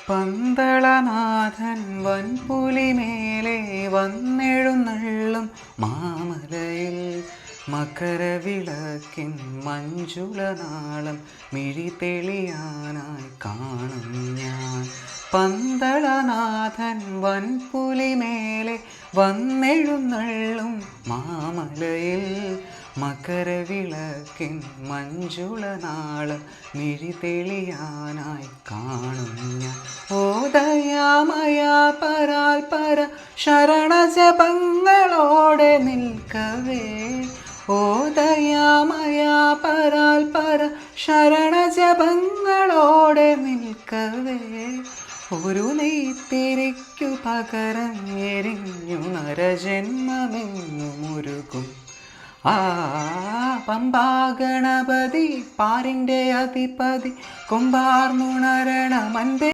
പന്തളനാഥൻ വൻപുലിമേലെ വന്നെഴുന്നള്ളും മാമലയിൽ മകരവിളക്കിൻ മഞ്ജുളനാളം മിഴി തെളിയാനായി കാണും ഞാൻ. പന്തളനാഥൻ വൻപുലിമേലെ വന്നെഴുന്നള്ളും മാമലയിൽ മകരവിളക്കിൻ മഞ്ജുളനാളം മിഴി തെളിയാനായി കാണും ഞാൻ. ഓ ദയാമയ പരാൽ പര ശരണജപങ്ങളോടെ നിൽക്കവേ, ഓ ദയാമയ പരാൽ പര ശരണജപങ്ങളോടെ നിൽക്കവേ, ഒരു നെയ്ത്തിരിക്കു പകരം എരിഞ്ഞു നരജന്മമെന്നും മുരുകും. ആ പമ്പാ ഗണപതി പാരിൻ്റെ അധിപതി കൊമ്പാർന്നുണരണമൻപേ